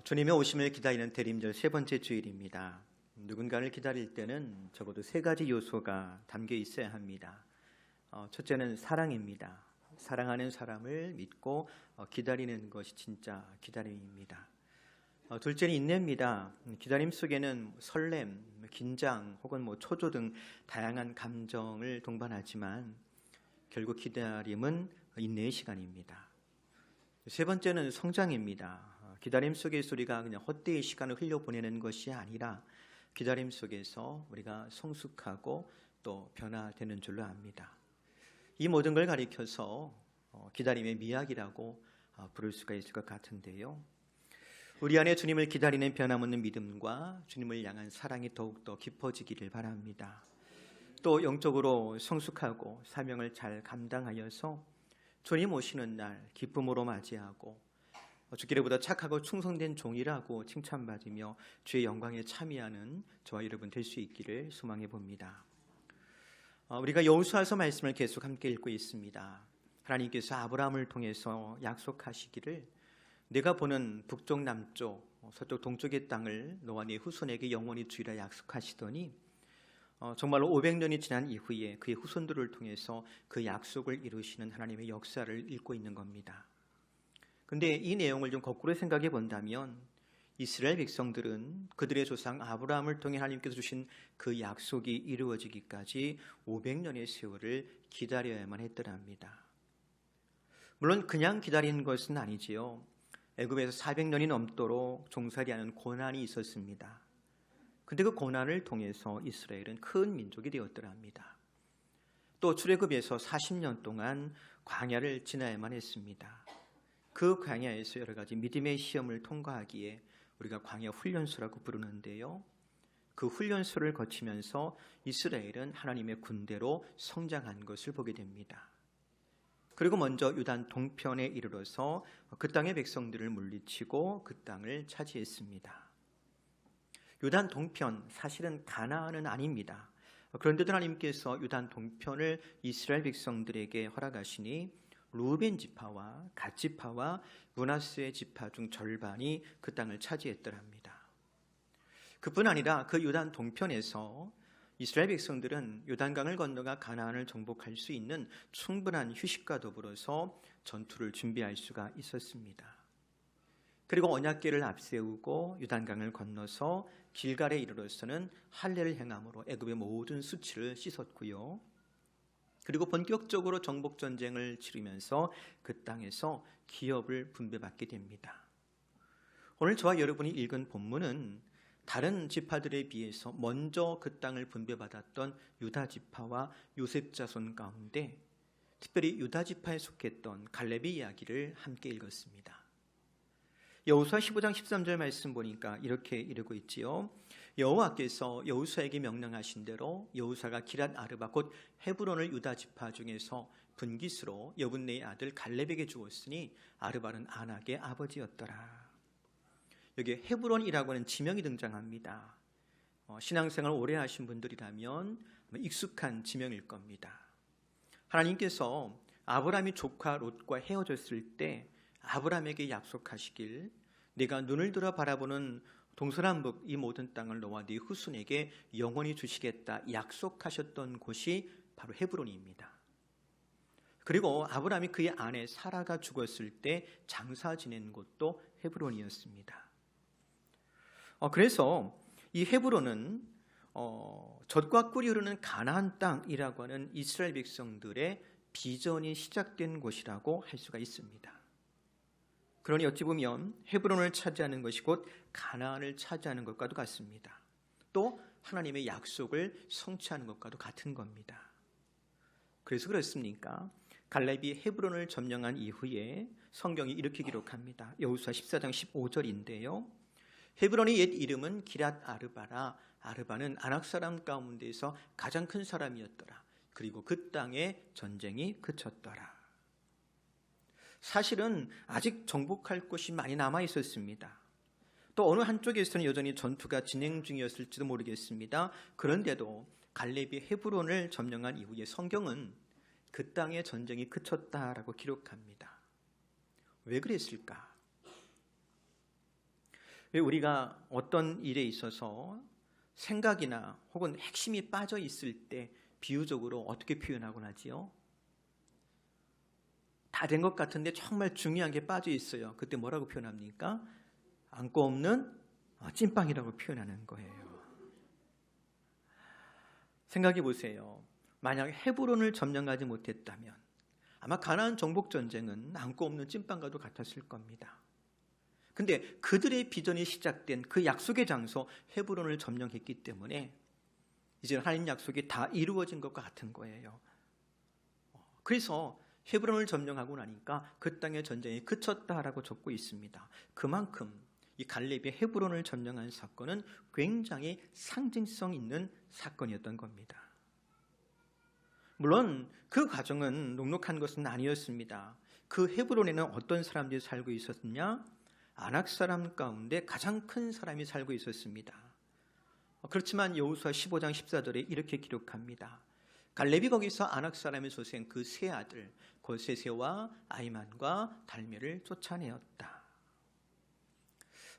주님의 오심을 기다리는 대림절 세 번째 주일입니다. 누군가를 기다릴 때는 적어도 세 가지 요소가 담겨 있어야 합니다. 첫째는 사랑입니다. 사랑하는 사람을 믿고 기다리는 것이 진짜 기다림입니다. 둘째는 인내입니다. 기다림 속에는 설렘, 긴장 혹은 초조 등 다양한 감정을 동반하지만 결국 기다림은 인내의 시간입니다. 세 번째는 성장입니다. 기다림 속에서 우리가 그냥 헛되이 시간을 흘려보내는 것이 아니라 기다림 속에서 우리가 성숙하고 또 변화되는 줄로 압니다. 이 모든 걸 가리켜서 기다림의 미학이라고 부를 수가 있을 것 같은데요. 우리 안에 주님을 기다리는 변함없는 믿음과 주님을 향한 사랑이 더욱더 깊어지기를 바랍니다. 또 영적으로 성숙하고 사명을 잘 감당하여서 주님 오시는 날 기쁨으로 맞이하고 주기보다 착하고 충성된 종이라고 칭찬받으며 주의 영광에 참여하는 저와 여러분 될 수 있기를 소망해 봅니다. 우리가 여호수아서 말씀을 계속 함께 읽고 있습니다. 하나님께서 아브라함을 통해서 약속하시기를 내가 보는 북쪽, 남쪽, 서쪽, 동쪽의 땅을 너와 네 후손에게 영원히 주리라 약속하시더니 정말로 500년이 지난 이후에 그의 후손들을 통해서 그 약속을 이루시는 하나님의 역사를 읽고 있는 겁니다. 근데 이 내용을 좀 거꾸로 생각해 본다면 이스라엘 백성들은 그들의 조상 아브라함을 통해 하나님께서 주신 그 약속이 이루어지기까지 500년의 세월을 기다려야만 했더랍니다. 물론 그냥 기다리는 것은 아니지요. 애굽에서 400년이 넘도록 종살이하는 고난이 있었습니다. 근데 그 고난을 통해서 이스라엘은 큰 민족이 되었더랍니다. 또 출애굽에서 40년 동안 광야를 지나야만 했습니다. 그 광야에서 여러 가지 믿음의 시험을 통과하기에 우리가 광야 훈련소라고 부르는데요. 그 훈련소를 거치면서 이스라엘은 하나님의 군대로 성장한 것을 보게 됩니다. 그리고 먼저 유단 동편에 이르러서 그 땅의 백성들을 물리치고 그 땅을 차지했습니다. 유단 동편, 사실은 가나안은 아닙니다. 그런데도 하나님께서 유단 동편을 이스라엘 백성들에게 허락하시니 루벤 지파와 갓 지파와 므낫세 지파 중 절반이 그 땅을 차지했더랍니다. 그뿐 아니라 그 요단 동편에서 이스라엘 백성들은 요단강을 건너가 가나안을 정복할 수 있는 충분한 휴식과 더불어서 전투를 준비할 수가 있었습니다. 그리고 언약궤를 앞세우고 요단강을 건너서 길갈에 이르러서는 할례를 행함으로 애굽의 모든 수치를 씻었고요. 그리고 본격적으로 정복전쟁을 치르면서 그 땅에서 기업을 분배받게 됩니다. 오늘 저와 여러분이 읽은 본문은 다른 지파들에 비해서 먼저 그 땅을 분배받았던 유다 지파와 요셉 자손 가운데 특별히 유다 지파에 속했던 갈렙의 이야기를 함께 읽었습니다. 여호수아 15장 13절 말씀 보니까 이렇게 이르고 있지요. 여호와께서 여호수아에게 명령하신 대로 여호수아가 기럇 아르바 곧 헤브론을 유다 지파 중에서 분깃으로 여분네의 아들 갈렙에게 주었으니 아르바는 아낙의 아버지였더라. 여기 헤브론이라고 하는 지명이 등장합니다. 신앙생활 오래 하신 분들이라면 익숙한 지명일 겁니다. 하나님께서 아브라함이 조카 롯과 헤어졌을 때 아브라함에게 약속하시길 내가 눈을 들어 바라보는 동서남북 이 모든 땅을 너와 네 후손에게 영원히 주시겠다 약속하셨던 곳이 바로 헤브론입니다. 그리고 아브라함이 그의 아내 사라가 죽었을 때 장사 지낸 곳도 헤브론이었습니다. 그래서 이 헤브론은 젖과 꿀이 흐르는 가나안 땅이라고 하는 이스라엘 백성들의 비전이 시작된 곳이라고 할 수가 있습니다. 그러니 어찌 보면 헤브론을 차지하는 것이 곧 가나안을 차지하는 것과도 같습니다. 또 하나님의 약속을 성취하는 것과도 같은 겁니다. 그래서 그렇습니까? 갈렙이 헤브론을 점령한 이후에 성경이 이렇게 기록합니다. 여호수아 14장 15절인데요. 헤브론의 옛 이름은 기럇 아르바라. 아르바는 아낙 사람 가운데서 가장 큰 사람이었더라. 그리고 그 땅에 전쟁이 그쳤더라. 사실은 아직 정복할 곳이 많이 남아 있었습니다. 또 어느 한쪽에서는 여전히 전투가 진행 중이었을지도 모르겠습니다. 그런데도 갈렙이 헤브론을 점령한 이후에 성경은 그 땅의 전쟁이 그쳤다라고 기록합니다. 왜 그랬을까? 왜 우리가 어떤 일에 있어서 생각이나 혹은 핵심이 빠져 있을 때 비유적으로 어떻게 표현하곤 하지요? 다 된 것 같은데 정말 중요한 게 빠져 있어요. 그때 뭐라고 표현합니까? 안고 없는 찐빵이라고 표현하는 거예요. 생각해 보세요. 만약 헤브론을 점령하지 못했다면 아마 가나안 정복 전쟁은 안고 없는 찐빵과도 같았을 겁니다. 근데 그들의 비전이 시작된 그 약속의 장소 헤브론을 점령했기 때문에 이제 하나님 약속이 다 이루어진 것과 같은 거예요. 그래서 헤브론을 점령하고 나니까 그 땅의 전쟁이 그쳤다라고 적고 있습니다. 그만큼 이 갈렙이 헤브론을 점령한 사건은 굉장히 상징성 있는 사건이었던 겁니다. 물론 그 과정은 녹록한 것은 아니었습니다. 그 헤브론에는 어떤 사람들이 살고 있었느냐? 아낙 사람 가운데 가장 큰 사람이 살고 있었습니다. 그렇지만 여호수아 15장 14절에 이렇게 기록합니다. 갈렙이 거기서 아낙 사람의 소생 그 세 아들 골세세와 아이만과 달메를 쫓아내었다.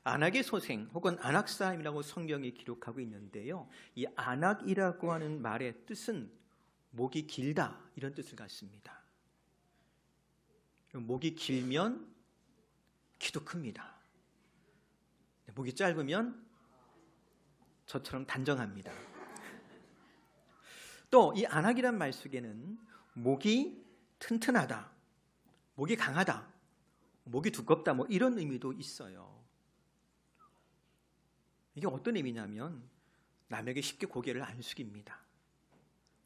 아낙의 소생 혹은 아낙 사람이라고 성경이 기록하고 있는데요. 이 아낙이라고 하는 말의 뜻은 목이 길다 이런 뜻을 갖습니다. 목이 길면 키도 큽니다. 목이 짧으면 저처럼 단정합니다. 또 이 아낙이란 말 속에는 목이 튼튼하다, 목이 강하다, 목이 두껍다 뭐 이런 의미도 있어요. 이게 어떤 의미냐면 남에게 쉽게 고개를 안 숙입니다.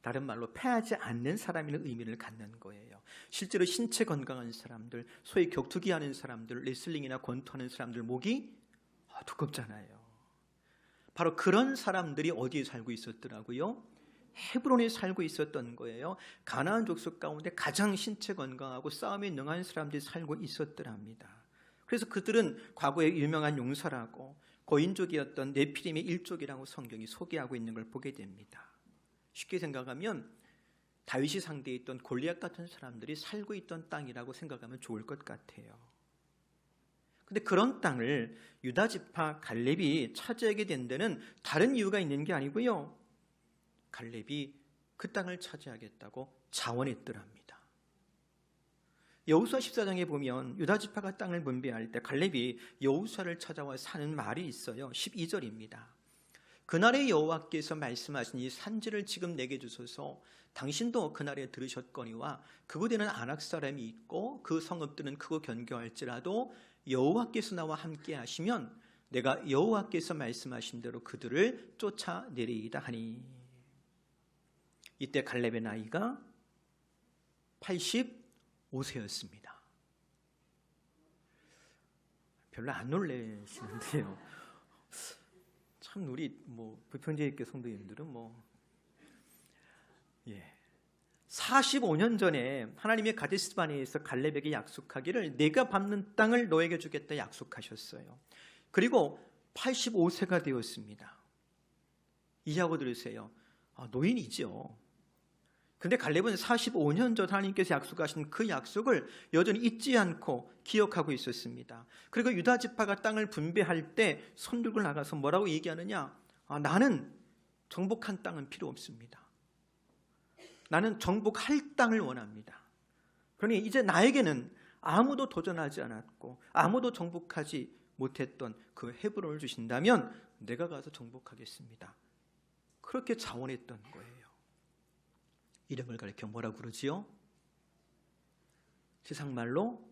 다른 말로 패하지 않는 사람이라는 의미를 갖는 거예요. 실제로 신체 건강한 사람들, 소위 격투기 하는 사람들, 레슬링이나 권투하는 사람들 목이 두껍잖아요. 바로 그런 사람들이 어디에 살고 있었더라고요? 헤브론에 살고 있었던 거예요. 가나안 족속 가운데 가장 신체 건강하고 싸움에 능한 사람들이 살고 있었더랍니다. 그래서 그들은 과거에 유명한 용사라고 고인족이었던 네피림의 일족이라고 성경이 소개하고 있는 걸 보게 됩니다. 쉽게 생각하면 다윗이 상대했던 골리앗 같은 사람들이 살고 있던 땅이라고 생각하면 좋을 것 같아요. 근데 그런 땅을 유다 지파 갈렙이 차지하게 된 데는 다른 이유가 있는 게 아니고요. 갈렙이 그 땅을 차지하겠다고 자원했더랍니다. 여호수아 14장에 보면 유다 지파가 땅을 분배할 때 갈렙이 여호수아를 찾아와 사는 말이 있어요. 12절입니다. 그날의 여호와께서 말씀하신 이 산지를 지금 내게 주소서. 당신도 그날에 들으셨거니와 그곳에는 아낙 사람이 있고 그 성읍들은 크고 견고할지라도 여호와께서 나와 함께 하시면 내가 여호와께서 말씀하신 대로 그들을 쫓아내리이다 하니. 이때 갈렙의 나이가 85세였습니다. 별로 안 놀라시는데요. 참 우리 부평제일교 성도님들은 45년 전에 하나님의 가데스바네에서 갈렙에게 약속하기를 내가 밟는 땅을 너에게 주겠다 약속하셨어요. 그리고 85세가 되었습니다. 이해하고 들으세요. 노인이죠. 그런데 갈렙은 45년 전 하나님께서 약속하신 그 약속을 여전히 잊지 않고 기억하고 있었습니다. 그리고 유다 지파가 땅을 분배할 때 손 들고 나가서 뭐라고 얘기하느냐? 나는 정복한 땅은 필요 없습니다. 나는 정복할 땅을 원합니다. 그러니 이제 나에게는 아무도 도전하지 않았고 아무도 정복하지 못했던 그 헤브론을 주신다면 내가 가서 정복하겠습니다. 그렇게 자원했던 거예요. 이름을 가리켜 뭐라고 그러지요? 세상 말로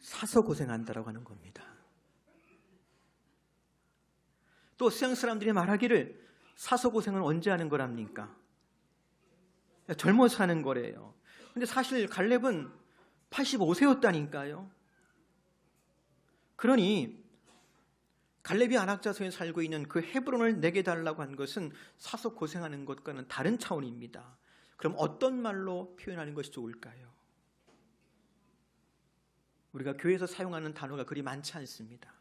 사서 고생한다라고 하는 겁니다. 또 세상 사람들이 말하기를 사서 고생은 언제 하는 거랍니까? 젊어서 하는 거래요. 근데 사실 갈렙은 85세였다니까요. 그러니 갈렙이 아낙 자손에 살고 있는 그 헤브론을 내게 달라고 한 것은 사서 고생하는 것과는 다른 차원입니다. 그럼 어떤 말로 표현하는 것이 좋을까요? 우리가 교회에서 사용하는 단어가 그리 많지 않습니다.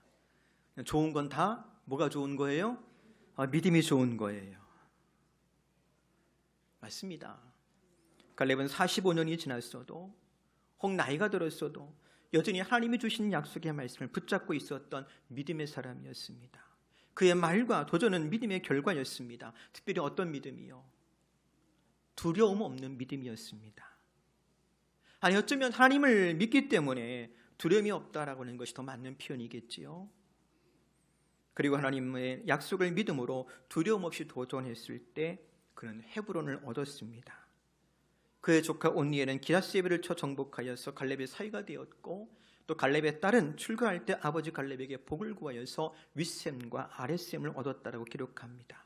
좋은 건 다 뭐가 좋은 거예요? 믿음이 좋은 거예요. 맞습니다. 갈렙은 45년이 지났어도 혹 나이가 들었어도 여전히 하나님이 주신 약속의 말씀을 붙잡고 있었던 믿음의 사람이었습니다. 그의 말과 도전은 믿음의 결과였습니다. 특별히 어떤 믿음이요? 두려움 없는 믿음이었습니다. 아니, 어쩌면 하나님을 믿기 때문에 두려움이 없다라고 하는 것이 더 맞는 표현이겠지요. 그리고 하나님의 약속을 믿음으로 두려움 없이 도전했을 때 그는 헤브론을 얻었습니다. 그의 조카 온니엘은 기라스 예배를 쳐 정복하여서 갈렙의 사위가 되었고, 또 갈렙의 딸은 출가할 때 아버지 갈렙에게 복을 구하여서 윗셈과 아랫셈을 얻었다라고 기록합니다.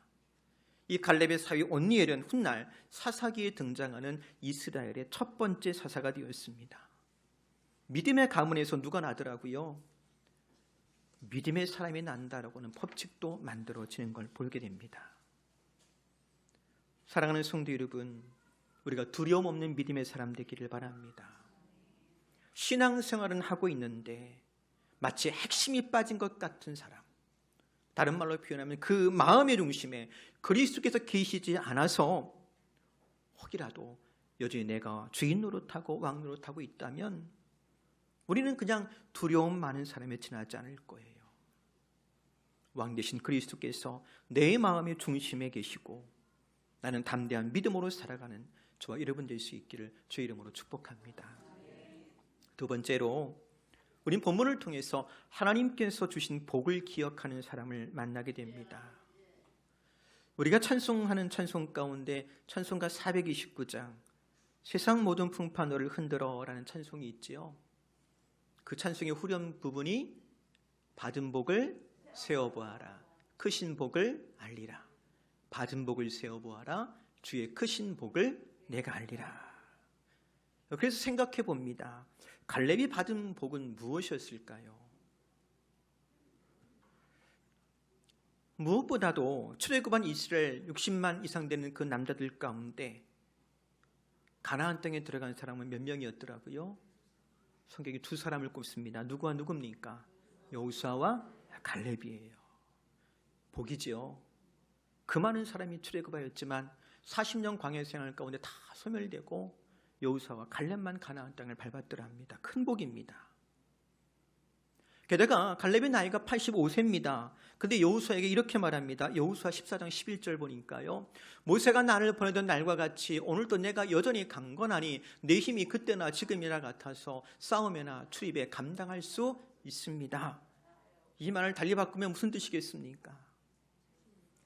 이 갈렙의 사위 온니엘은 훗날 사사기에 등장하는 이스라엘의 첫 번째 사사가 되었습니다. 믿음의 가문에서 누가 나더라고요? 믿음의 사람이 난다라고는 법칙도 만들어지는 걸 보게 됩니다. 사랑하는 성도 여러분, 우리가 두려움 없는 믿음의 사람 되기를 바랍니다. 신앙생활은 하고 있는데 마치 핵심이 빠진 것 같은 사람, 다른 말로 표현하면 그 마음의 중심에 그리스도께서 계시지 않아서 혹이라도 여전히 내가 주인 노릇하고 왕 노릇하고 있다면 우리는 그냥 두려움 많은 사람에 지나지 않을 거예요. 왕 대신 그리스도께서 내 마음의 중심에 계시고 나는 담대한 믿음으로 살아가는 저와 여러분 될 수 있기를 주의 이름으로 축복합니다. 두 번째로, 우린 본문을 통해서 하나님께서 주신 복을 기억하는 사람을 만나게 됩니다. 우리가 찬송하는 찬송 가운데 찬송가 429장 세상 모든 풍파 너를 흔들어 라는 찬송이 있지요. 그 찬송의 후렴 부분이 받은 복을 세어보아라, 크신 복을 알리라. 받은 복을 세어보아라, 주의 크신 복을 내가 알리라. 그래서 생각해 봅니다. 갈렙이 받은 복은 무엇이었을까요? 무엇보다도 출애굽한 이스라엘 60만 이상 되는 그 남자들 가운데 가나안 땅에 들어간 사람은 몇 명이었더라고요? 성경이 두 사람을 꼽습니다. 누구와 누굽니까? 여호수아와 갈렙이에요. 복이지요. 그 많은 사람이 출애굽하였지만 40년 광야 생활 가운데 다 소멸되고 여호수아와 갈렙만 가나안 땅을 밟았더라 합니다. 큰 복입니다. 게다가 갈렙의 나이가 85세입니다. 근데 여호수아에게 이렇게 말합니다. 여호수아 14장 11절 보니까요, 모세가 나를 보내던 날과 같이 오늘도 내가 여전히 강건하니 내 힘이 그때나 지금이나 같아서 싸움이나 출입에 감당할 수 있습니다. 이 말을 달리 바꾸면 무슨 뜻이겠습니까?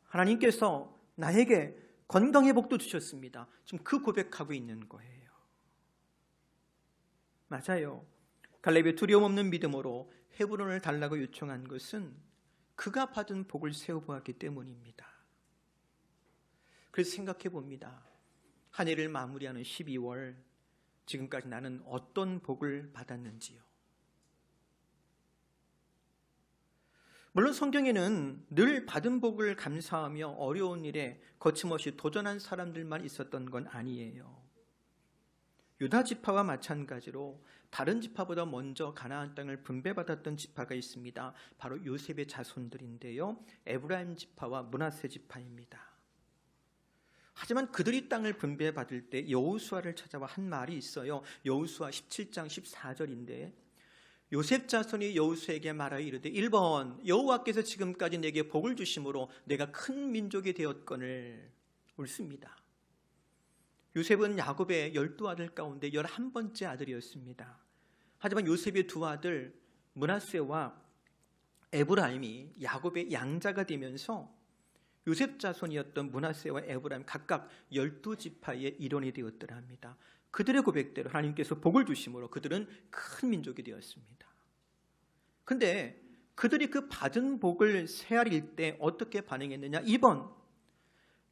하나님께서 나에게 건강의 복도 주셨습니다. 지금 그 고백하고 있는 거예요. 맞아요. 갈렙의 두려움 없는 믿음으로 헤브론을 달라고 요청한 것은 그가 받은 복을 세어보았기 때문입니다. 그래서 생각해 봅니다. 한 해를 마무리하는 12월, 지금까지 나는 어떤 복을 받았는지요. 물론 성경에는 늘 받은 복을 감사하며 어려운 일에 거침없이 도전한 사람들만 있었던 건 아니에요. 유다 지파와 마찬가지로 다른 지파보다 먼저 가나안 땅을 분배받았던 지파가 있습니다. 바로 요셉의 자손들인데요, 에브라임 지파와 므낫세 지파입니다. 하지만 그들이 땅을 분배받을 때 여호수아를 찾아와 한 말이 있어요. 여호수아 17장 14절인데 요셉 자손이 여호수아에게 말하여 이르되 1번 여호와께서 지금까지 내게 복을 주심으로 내가 큰 민족이 되었거늘. 옳습니다. 요셉은 야곱의 12아들 가운데 11번째 아들이었습니다. 하지만 요셉의 두 아들 므낫세와 에브라임이 야곱의 양자가 되면서 요셉 자손이었던 므낫세와 에브라임 각각 12지파의 일원이 되었더라 합니다. 그들의 고백대로 하나님께서 복을 주심으로 그들은 큰 민족이 되었습니다. 그런데 그들이 그 받은 복을 헤아릴 때 어떻게 반응했느냐? 2번,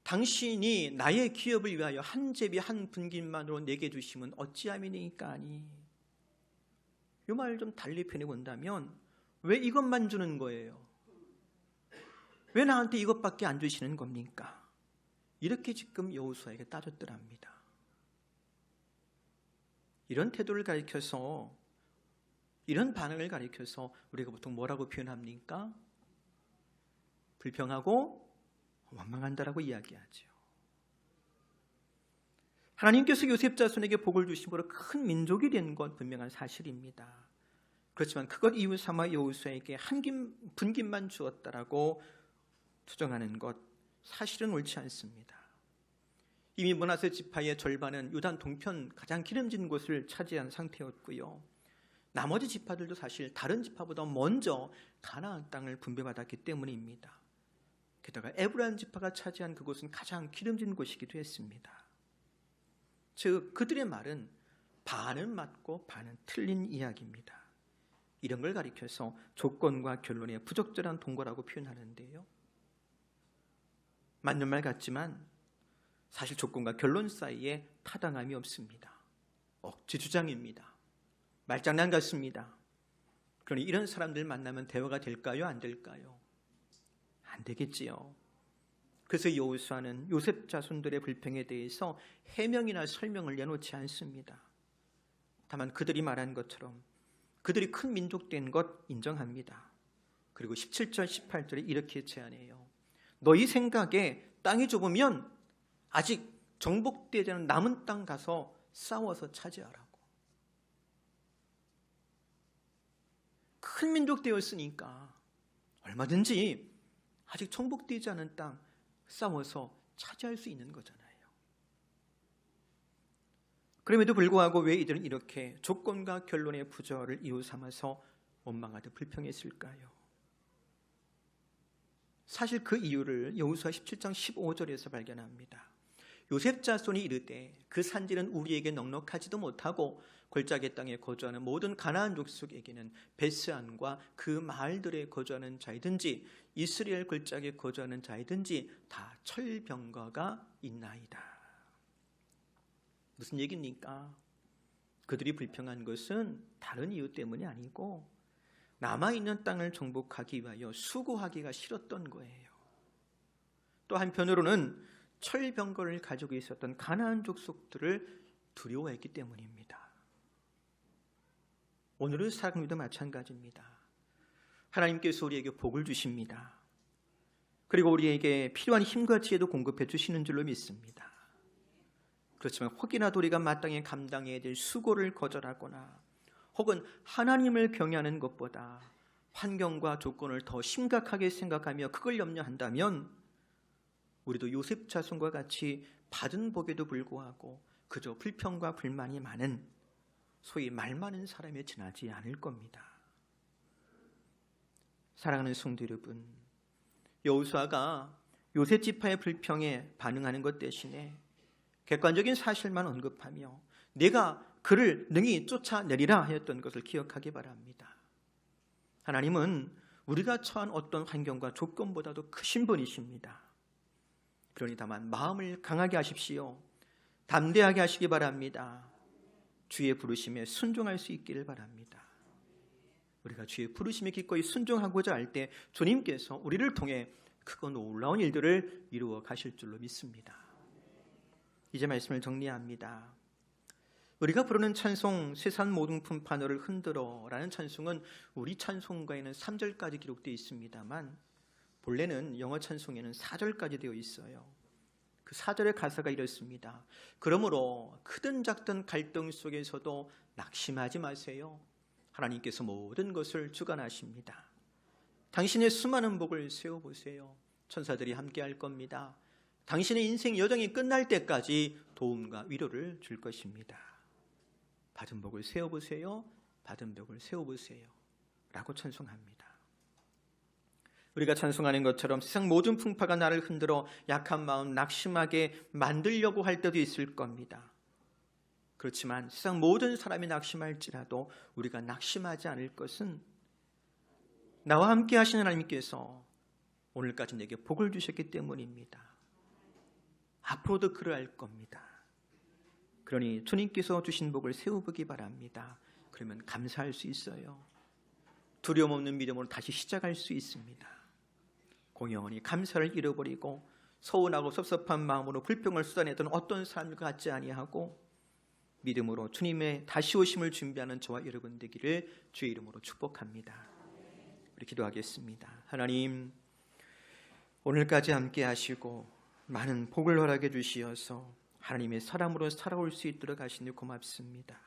당신이 나의 기업을 위하여 한 제비 한 분깃만으로 내게 주심은 어찌함이니까 하니. 이 말을 좀 달리 표현해 본다면 왜 이것만 주는 거예요? 왜 나한테 이것밖에 안 주시는 겁니까? 이렇게 지금 여호수아에게 따졌더랍니다. 이런 태도를 가리켜서, 이런 반응을 가리켜서 우리가 보통 뭐라고 표현합니까? 불평하고 원망한다라고 이야기하죠. 하나님께서 요셉 자손에게 복을 주심으로 큰 민족이 된 건 분명한 사실입니다. 그렇지만 그것 이유 삼아 여호수아에게 한 분깃만 주었다라고 투정하는 것, 사실은 옳지 않습니다. 이미 므낫세 지파의 절반은 요단 동편 가장 기름진 곳을 차지한 상태였고요. 나머지 지파들도 사실 다른 지파보다 먼저 가나안 땅을 분배받았기 때문입니다. 게다가 에브라임 지파가 차지한 그곳은 가장 기름진 곳이기도 했습니다. 즉 그들의 말은 반은 맞고 반은 틀린 이야기입니다. 이런 걸 가리켜서 조건과 결론의 부적절한 동거라고 표현하는데요. 맞는 말 같지만 사실 조건과 결론 사이에 타당함이 없습니다. 억지 주장입니다. 말장난 같습니다. 그러니 이런 사람들 만나면 대화가 될까요? 안 될까요? 안 되겠지요. 그래서 여호수아는 요셉 자손들의 불평에 대해서 해명이나 설명을 내놓지 않습니다. 다만 그들이 말한 것처럼 그들이 큰 민족 된 것 인정합니다. 그리고 17절 18절에 이렇게 제안해요. 너희 생각에 땅이 좁으면 아직 정복되지 않은 남은 땅 가서 싸워서 차지하라고. 큰 민족 되었으니까 얼마든지 아직 정복되지 않은 땅 싸워서 차지할 수 있는 거잖아요. 그럼에도 불구하고 왜 이들은 이렇게 조건과 결론의 부조화를 이유 삼아서 원망하듯 불평했을까요? 사실 그 이유를 여호수아 17장 15절에서 발견합니다. 요셉 자손이 이르되 그 산지는 우리에게 넉넉하지도 못하고 골짜기 땅에 거주하는 모든 가나안 족속에게는 베스안과 그 마을들에 거주하는 자이든지 이스라엘 골짜기에 거주하는 자이든지 다 철병거가 있나이다. 무슨 얘기입니까? 그들이 불평한 것은 다른 이유 때문이 아니고 남아있는 땅을 정복하기 위하여 수고하기가 싫었던 거예요. 또 한편으로는 철병거를 가지고 있었던 가나안 족속들을 두려워했기 때문입니다. 오늘의 사람들도 마찬가지입니다. 하나님께서 우리에게 복을 주십니다. 그리고 우리에게 필요한 힘과 지혜도 공급해 주시는 줄로 믿습니다. 그렇지만 혹이라도 우리가 마땅히 감당해야 될 수고를 거절하거나 혹은 하나님을 경외하는 것보다 환경과 조건을 더 심각하게 생각하며 그걸 염려한다면 우리도 요셉 자손과 같이 받은 복에도 불구하고 그저 불평과 불만이 많은 소위 말 많은 사람에 지나지 않을 겁니다. 사랑하는 성도 여러분, 여호수아가 요셉 지파의 불평에 반응하는 것 대신에 객관적인 사실만 언급하며 내가 그를 능히 쫓아내리라 하였던 것을 기억하기 바랍니다. 하나님은 우리가 처한 어떤 환경과 조건보다도 크신 분이십니다. 그러니 다만 마음을 강하게 하십시오. 담대하게 하시기 바랍니다. 주의 부르심에 순종할 수 있기를 바랍니다. 우리가 주의 부르심에 기꺼이 순종하고자 할 때 주님께서 우리를 통해 크고 놀라운 일들을 이루어 가실 줄로 믿습니다. 이제 말씀을 정리합니다. 우리가 부르는 찬송 세상 모든 품판을 흔들어 라는 찬송은 우리 찬송가에는 3절까지 기록되어 있습니다만 본래는 영어 찬송에는 4절까지 되어 있어요. 그 4절의 가사가 이렇습니다. 그러므로 크든 작든 갈등 속에서도 낙심하지 마세요. 하나님께서 모든 것을 주관하십니다. 당신의 수많은 복을 세워보세요. 천사들이 함께할 겁니다. 당신의 인생 여정이 끝날 때까지 도움과 위로를 줄 것입니다. 받은 복을 세워보세요. 받은 복을 세워보세요. 라고 찬송합니다. 우리가 찬송하는 것처럼 세상 모든 풍파가 나를 흔들어 약한 마음 낙심하게 만들려고 할 때도 있을 겁니다. 그렇지만 세상 모든 사람이 낙심할지라도 우리가 낙심하지 않을 것은 나와 함께 하시는 하나님께서 오늘까지 내게 복을 주셨기 때문입니다. 앞으로도 그러할 겁니다. 그러니 주님께서 주신 복을 세워보기 바랍니다. 그러면 감사할 수 있어요. 두려움 없는 믿음으로 다시 시작할 수 있습니다. 공연히 감사를 잃어버리고 서운하고 섭섭한 마음으로 불평을 쏟아내던 어떤 사람과 같지 아니하고 믿음으로 주님의 다시 오심을 준비하는 저와 여러분 되기를 주의 이름으로 축복합니다. 우리 기도하겠습니다. 하나님, 오늘까지 함께 하시고 많은 복을 허락해 주시어서 하나님의 사람으로 살아올 수 있도록 하시니 고맙습니다.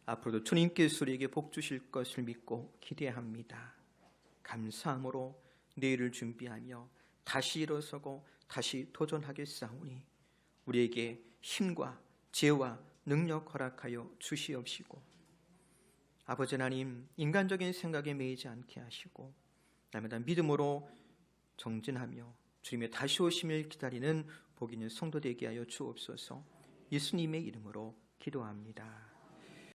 앞으로도 주님께서 우리에게 복 주실 것을 믿고 기대합니다. 감사함으로 내일을 준비하며 다시 일어서고 다시 도전하겠사오니 우리에게 힘과 지혜와 능력 허락하여 주시옵시고, 아버지 하나님, 인간적인 생각에 매이지 않게 하시고 날마다 믿음으로 정진하며 주님의 다시 오심을 기다리는 복 있는 성도 되게 하여 주옵소서. 예수님의 이름으로 기도합니다.